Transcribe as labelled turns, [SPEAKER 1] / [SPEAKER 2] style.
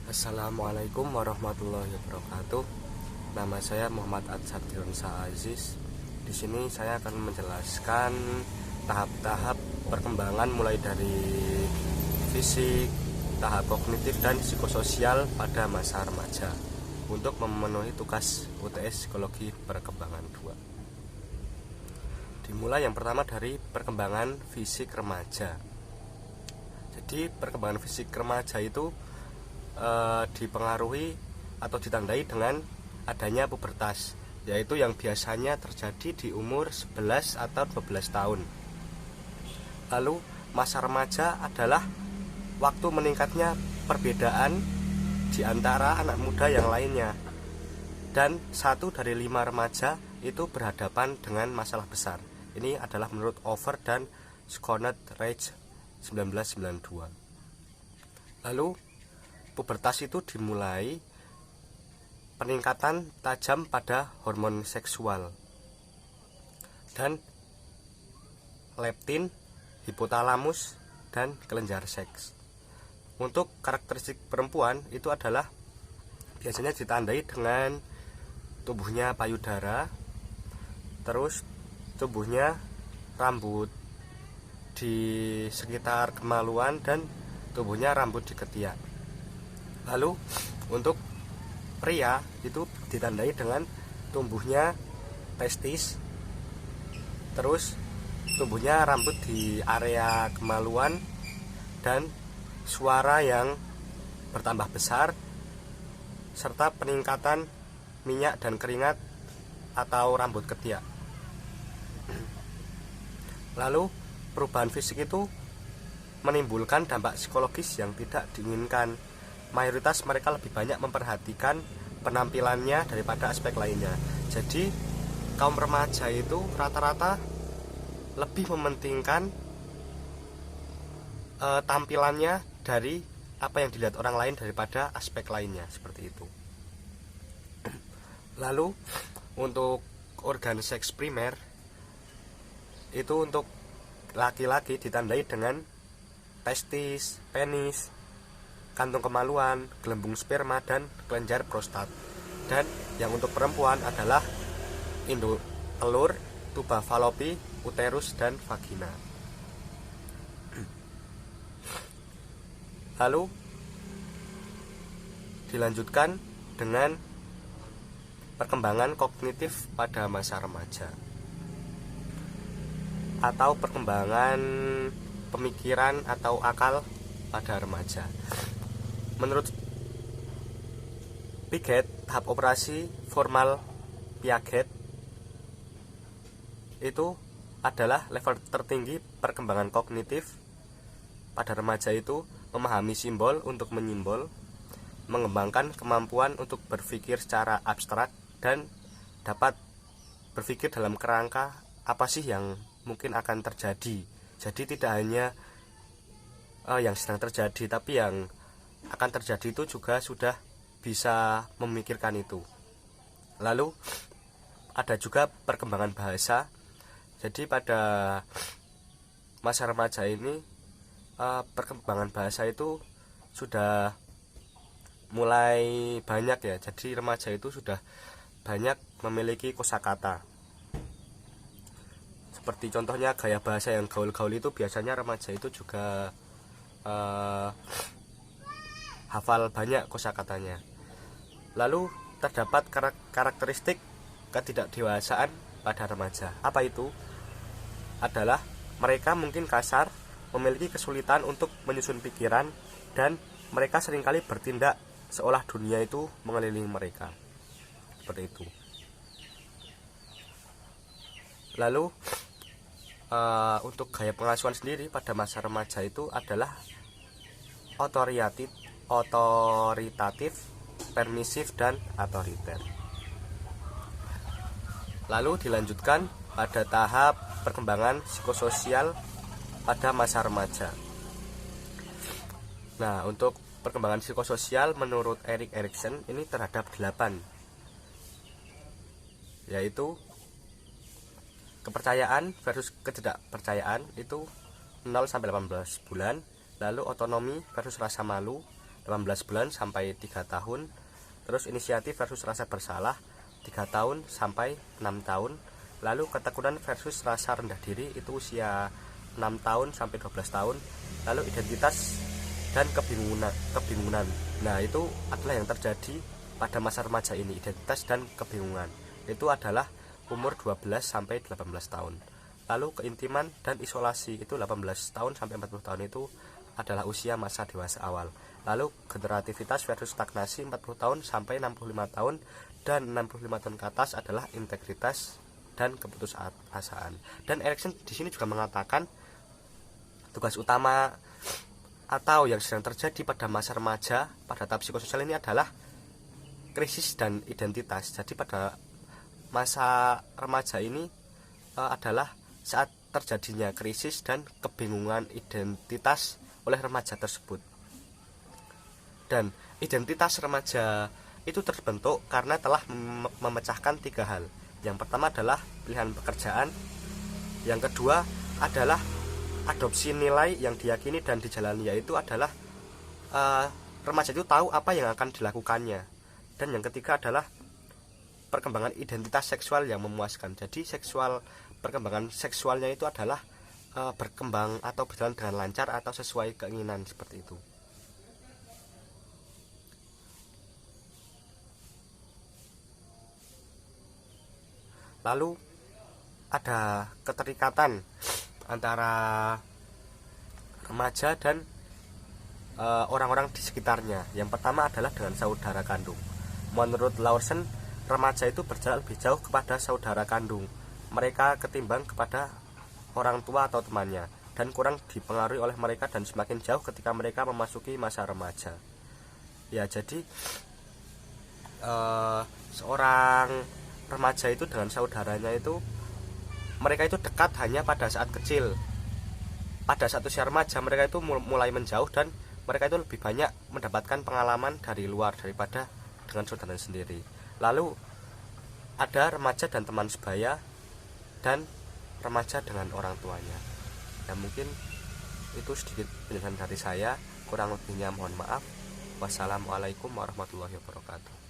[SPEAKER 1] Assalamualaikum warahmatullahi wabarakatuh. Nama saya Muhammad Atsabdirunsa Aziz. Di sini saya akan menjelaskan tahap-tahap perkembangan mulai dari fisik, tahap kognitif dan psikososial pada masa remaja untuk memenuhi tugas UTS Psikologi Perkembangan 2. Dimulai yang pertama dari perkembangan fisik remaja. Jadi perkembangan fisik remaja itu dipengaruhi atau ditandai dengan adanya pubertas, yaitu yang biasanya terjadi di umur 11 atau 12 tahun. Lalu masa remaja adalah waktu meningkatnya perbedaan di antara anak muda yang lainnya, dan 1 dari 5 remaja itu berhadapan dengan masalah besar. Ini adalah menurut Over dan Sconnet Reich 1992. Lalu pubertas itu dimulai peningkatan tajam pada hormon seksual dan leptin, hipotalamus, dan kelenjar seks. Untuk karakteristik perempuan itu adalah biasanya ditandai dengan tumbuhnya payudara, terus tumbuhnya rambut di sekitar kemaluan, dan tumbuhnya rambut di ketiak. Lalu untuk pria itu ditandai dengan tumbuhnya testis, terus tumbuhnya rambut di area kemaluan, dan suara yang bertambah besar, serta peningkatan minyak dan keringat atau rambut ketiak. Lalu perubahan fisik itu menimbulkan dampak psikologis yang tidak diinginkan. Mayoritas mereka lebih banyak memperhatikan penampilannya daripada aspek lainnya. Jadi kaum remaja itu rata-rata lebih mementingkan tampilannya dari apa yang dilihat orang lain daripada aspek lainnya, seperti itu. Lalu untuk organ seks primer itu untuk laki-laki ditandai dengan testis, penis, kantung kemaluan, gelembung sperma, dan kelenjar prostat. Dan yang untuk perempuan adalah induk telur, tuba falopi, uterus, dan vagina. Lalu dilanjutkan dengan perkembangan kognitif pada masa remaja atau perkembangan pemikiran atau akal pada remaja. Menurut Piaget, tahap operasi formal Piaget itu adalah level tertinggi perkembangan kognitif pada remaja. Itu memahami simbol untuk menyimbol, mengembangkan kemampuan untuk berpikir secara abstrak, dan dapat berpikir dalam kerangka apa sih yang mungkin akan terjadi. Jadi tidak hanya yang sedang terjadi, tapi yang akan terjadi itu juga sudah bisa memikirkan itu. Lalu ada juga perkembangan bahasa. Jadi pada masa remaja ini perkembangan bahasa itu sudah mulai banyak ya. Jadi remaja itu sudah banyak memiliki kosakata. Seperti contohnya gaya bahasa yang gaul-gaul itu biasanya remaja itu juga hafal banyak kosakatanya. Lalu terdapat karakteristik ketidakdewasaan pada remaja. Apa itu? Adalah mereka mungkin kasar, memiliki kesulitan untuk menyusun pikiran, dan mereka seringkali bertindak seolah dunia itu mengelilingi mereka. Seperti itu. Lalu untuk gaya pengasuhan sendiri pada masa remaja itu adalah otoritatif, permisif, dan otoriter. Lalu dilanjutkan pada tahap perkembangan psikososial pada masa remaja. Nah, untuk perkembangan psikososial menurut Erik Erikson ini terhadap 8, yaitu kepercayaan versus ketidakpercayaan itu 0 sampai 18 bulan. Lalu otonomi versus rasa malu, 18 bulan sampai 3 tahun. Terus inisiatif versus rasa bersalah 3 tahun sampai 6 tahun. Lalu ketekunan versus rasa rendah diri itu usia 6 tahun sampai 12 tahun. Lalu identitas dan kebingungan. Nah, itu adalah yang terjadi pada masa remaja ini. Identitas dan kebingungan itu adalah umur 12 sampai 18 tahun. Lalu keintiman dan isolasi itu 18 tahun sampai 40 tahun itu adalah usia masa dewasa awal. Lalu generativitas versus stagnasi 40 tahun sampai 65 tahun, dan 65 tahun ke atas adalah integritas dan keputusasaan. Dan Erikson di sini juga mengatakan tugas utama atau yang sedang terjadi pada masa remaja pada tahap psikososial ini adalah krisis dan identitas. Jadi pada masa remaja ini adalah saat terjadinya krisis dan kebingungan identitas oleh remaja tersebut. Dan identitas remaja itu terbentuk karena telah memecahkan 3 hal. Yang pertama adalah pilihan pekerjaan, yang kedua adalah adopsi nilai yang diyakini dan dijalani, yaitu adalah remaja itu tahu apa yang akan dilakukannya. Dan yang ketiga adalah perkembangan identitas seksual yang memuaskan. Jadi perkembangan seksualnya itu adalah berkembang atau berjalan dengan lancar atau sesuai keinginan, seperti itu. Lalu ada keterikatan antara remaja dan orang-orang di sekitarnya. Yang pertama adalah dengan saudara kandung. Menurut Lawson, remaja itu berjarak lebih jauh kepada saudara kandung mereka ketimbang kepada orang tua atau temannya, dan kurang dipengaruhi oleh mereka dan semakin jauh ketika mereka memasuki masa remaja. Ya, jadi seorang remaja itu dengan saudaranya itu mereka itu dekat hanya pada saat kecil. Pada saat usia remaja mereka itu mulai menjauh dan mereka itu lebih banyak mendapatkan pengalaman dari luar daripada dengan saudaranya sendiri. Lalu ada remaja dan teman sebaya, dan remaja dengan orang tuanya. Ya, mungkin itu sedikit penjelasan dari saya, kurang lebihnya mohon maaf. Wassalamualaikum warahmatullahi wabarakatuh.